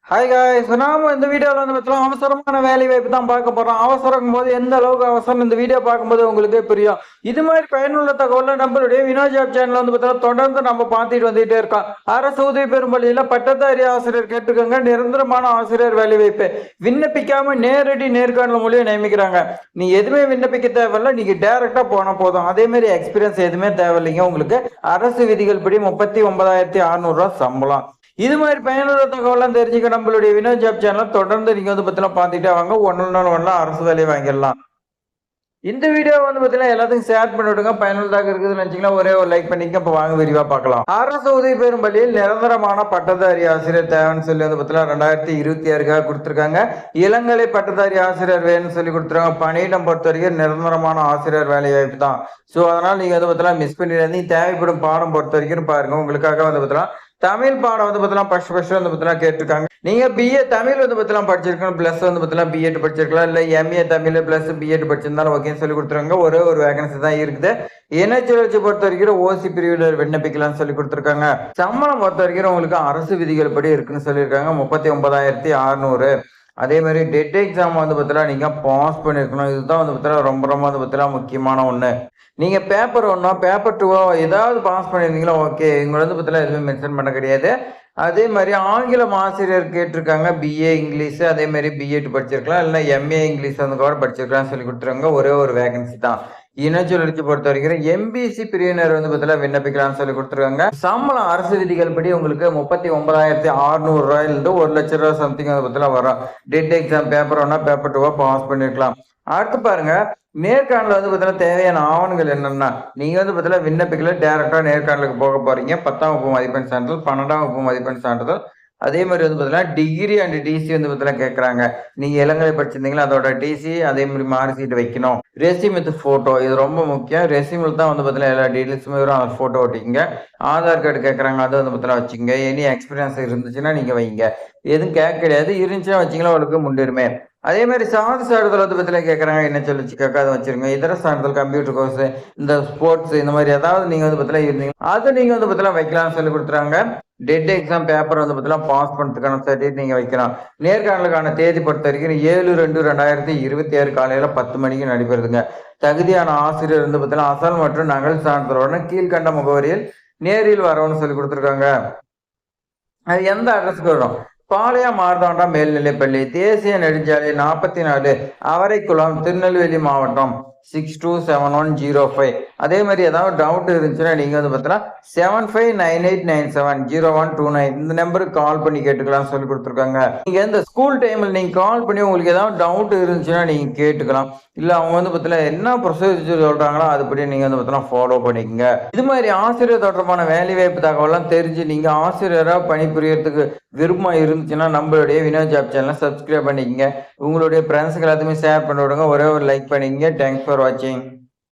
Hi guys, நாம இந்த வீடியோவில் வந்து பார்த்தோம் அவசரமான வேலை வாய்ப்பு தான் பார்க்க போகிறோம். அவசரம் போது எந்த அளவுக்கு அவசரம் இந்த வீடியோ பார்க்கும்போது உங்களுக்கே புரியும். இது மாதிரி பயனுள்ள தகவலை நம்மளுடைய வினோ ஜாப் சேனல் வந்து பார்த்தோம் தொடர்ந்து நம்ம பார்த்துட்டு வந்துகிட்டே இருக்கோம். அரசு உதவி பெறும் பள்ளியில் பட்டதாரி ஆசிரியர் கேட்டுக்கோங்க, நிரந்தரமான ஆசிரியர் வேலை வாய்ப்பு. விண்ணப்பிக்காம நேரடி நேர்காணல் மூலியம் நியமிக்கிறாங்க. நீ எதுவுமே விண்ணப்பிக்க தேவையில்லை, நீங்க டைரக்டா போன போதும். அதே மாதிரி எக்ஸ்பீரியன்ஸ் எதுவுமே தேவையில்லைங்க. உங்களுக்கு அரசு விதிகள் படி 39,600 சம்பளம். இது மாதிரி பயனுள்ள தகவலாம் தெரிஞ்சுக்க நம்மளுடைய வினோ ஜாப் சேனல் தொடர்ந்து நீங்க வந்து பார்த்தீங்கன்னா பார்த்துட்டே வாங்க. ஒன்னு அரசு வேலையை வாங்கிடலாம். இந்த வீடியோ வந்து பார்த்தீங்கன்னா எல்லாத்துக்கும் ஷேர் பண்ணி விடுங்க. பயனுள்ளதாக இருக்குதுன்னு நினைச்சீங்கன்னா ஒரே ஒரு லைக் பண்ணிக்க. இப்போ வாங்க விரிவா பார்க்கலாம். அரசு உதவி பெறும் பள்ளியில் நிரந்தரமான பட்டதாரி ஆசிரியர் தேவைன்னு சொல்லி வந்து பார்த்தீங்கன்னா 2026 கொடுத்துருக்காங்க. இளங்கலை பட்டதாரி ஆசிரியர் வேணும்னு சொல்லி கொடுத்துருக்காங்க. பணியிடம் பொறுத்த வரைக்கும் நிரந்தரமான ஆசிரியர் வேலை வாய்ப்பு தான். ஸோ அதனால நீங்க வந்து பார்த்தீங்கன்னா மிஸ் பண்ணிடாதீங்க. தேவைப்படும் பாடம் பொறுத்த வரைக்கும் பாருங்க. உங்களுக்காக வந்து பார்த்தீங்கன்னா தமிழ் பாடம் வந்து பார்த்தீங்கன்னா ஃபர்ஸ்ட் வந்து பார்த்தீங்கன்னா கேட்டிருக்காங்க. நீங்க பிஏ தமிழ் வந்து பார்த்தீங்கன்னா படிச்சிருக்கணும், பிளஸ் வந்து பார்த்தீங்கன்னா பிஎட் படிச்சிருக்கலாம், இல்லை எம்ஏ தமிழ் பிளஸ் பிஎட் படிச்சிருந்தாலும் ஓகேன்னு சொல்லி கொடுத்துருக்காங்க. ஒரே ஒரு வேகன்சி தான் இருக்குது. இனச்சுழற்சி பொறுத்த வரைக்கும் ஓசி பிரிவில் விண்ணப்பிக்கலாம்னு சொல்லி கொடுத்துருக்காங்க. சம்பளம் பொறுத்த வரைக்கும் உங்களுக்கு அரசு விதிகள் படி இருக்குன்னு சொல்லியிருக்காங்க. 39,600. அதே மாதிரி டெட் எக்ஸாம் வந்து பார்த்தீங்கன்னா நீங்க பாஸ் பண்ணிருக்கணும். இதுதான் வந்து பார்த்தீங்கன்னா ரொம்ப வந்து பார்த்தீங்கன்னா முக்கியமான ஒண்ணு. நீங்க பேப்பர் 1 பேப்பர் 2 ஏதாவது பாஸ் பண்ணியிருந்தீங்களா ஓகே. இவங்க வந்து பார்த்தீங்கன்னா எதுவுமே மென்ஷன் பண்ண கிடையாது. அதே மாதிரி ஆங்கிலம் ஆசிரியர் கேட்டிருக்காங்க. பிஏ இங்கிலீஷ் அதே மாதிரி பிஎட் படிச்சிருக்கலாம், இல்லை எம்ஏ இங்கிலீஷ் வந்து கூட படிச்சிருக்கலாம் சொல்லி கொடுத்துருவாங்க. ஒரே ஒரு வேகன்சி தான். இனச்சுழற்சி பொறுத்த வரைக்கும் எம்பிசி பிரிவினர் வந்து பார்த்தீங்கன்னா விண்ணப்பிக்கலாம்னு சொல்லி கொடுத்துருக்காங்க. சம்பளம் அரசு விதிகள் படி உங்களுக்கு 39,600 1,00,000 சம்திங் வந்து பார்த்தீங்கன்னா வரும். TET exam paper 1 paper 2 pass பண்ணிருக்கலாம். அடுத்து பாருங்க, நேர்காணல் வந்து பார்த்தீங்கன்னா தேவையான ஆவணங்கள் என்னன்னா, நீங்க வந்து பார்த்தீங்கன்னா விண்ணப்பிக்கல டேரக்டா நேர்காணலுக்கு போக போறீங்க. 10ஆம் வகுப்பு மதிப்பெண் சான்றிதழ், 12ஆம் வகுப்பு மதிப்பெண் சான்றிதழ், அதே மாதிரி வந்து பார்த்தீங்கன்னா டிகிரி அண்ட் டிசி வந்து பார்த்தீங்கன்னா கேட்குறாங்க. நீங்க இளங்கலை படிச்சிருந்தீங்களா அதோட டிசி, அதே மாதிரி மார்க் ஷீட் வைக்கணும். ரெசியூம் வித் போட்டோ, இது ரொம்ப முக்கியம். ரெசியூமில் தான் வந்து பார்த்தீங்கன்னா எல்லா டீட்டெயில்ஸுமே வரும். அந்த போட்டோ ஒட்டிங்க. ஆதார் கார்டு கேட்குறாங்க, அதை வந்து பார்த்தீங்கன்னா வச்சுங்க. எனி எக்ஸ்பீரியன்ஸ் இருந்துச்சுன்னா நீங்க வைங்க. எதுவும் கேட்க கிடையாது. இருந்துச்சுன்னா வச்சிங்களா உங்களுக்கு முன்னுரிமை. அதே மாதிரி சாதி சான்றிதழ் வந்து பத்தில கேட்குறாங்க. என்ன சொல்லிச்சு கேட்காத வச்சிருங்க. இதர சான்றிதழ் கம்ப்யூட்டர் கோர்ஸ், இந்த ஸ்போர்ட்ஸ், இந்த மாதிரி ஏதாவது நீங்க வந்து பத்தில இருந்தீங்க அது நீங்க வந்து பத்தில வைக்கலாம்னு சொல்லி கொடுத்துறாங்க. டெட் எக்ஸாம் பேப்பர் வந்து பத்தில பாஸ் பண்ணுறதுக்கான சர்டிஃபிகேட் நீங்க வைக்கலாம். நேர்காணலுக்கான தேதி பொறுத்த வரைக்கும் 7/2/2026 காலையில 10 மணிக்கு நடைபெறுதுங்க. தகுதியான ஆசிரியர் வந்து பத்தில அசல் மற்றும் நகல் சான்றிதழுடன் கீழ்கண்ட முகவரியில் நேரில் வரணும்னு சொல்லி கொடுத்துருக்காங்க. அது எந்த அட்ரஸ்க்கு வரும்? பாளையம் மார்த்தாண்டம் மேல்நிலைப்பள்ளி, தேசிய நெடுஞ்சாலை 44, அவரைக்குளம், திருநெல்வேலி மாவட்டம் 627105. அதே மாதிரி ஏதாவது டவுட் இருந்துச்சுன்னா நீங்க வந்து பார்த்தீங்கன்னா 7598970129 இந்த நம்பருக்கு கால் பண்ணி கேட்டுக்கலாம் சொல்லி கொடுத்துருக்காங்க. நீங்க இந்த ஸ்கூல் டைம்ல நீங்க கால் பண்ணி உங்களுக்கு ஏதாவது டவுட் இருந்துச்சுன்னா நீங்க கேட்டுக்கலாம். இல்ல அவங்க வந்து பார்த்தீங்கன்னா என்ன ப்ரொசீஜர் சொல்றாங்களோ அதுபடி நீங்க வந்து பார்த்தீங்கன்னா ஃபாலோ பண்ணிக்கங்க. இது மாதிரி ஆசிரியர் தொடர்பான வேலை வாய்ப்பு தகவலாம் தெரிஞ்சு நீங்க ஆசிரியராக பணிபுரியறதுக்கு விருப்பம் இருந்துச்சுன்னா நம்மளுடைய வினோ ஜாப் சேனலை சப்ஸ்கிரைப் பண்ணிக்கங்க. உங்களுடைய ஃப்ரெண்ட்ஸுக்கு எல்லாத்தையுமே ஷேர் பண்ணி விடுங்க. ஒரே ஒரு லைக் பண்ணிக்கங்க. தேங்க்ஸ் ஃபார் வாட்சிங்.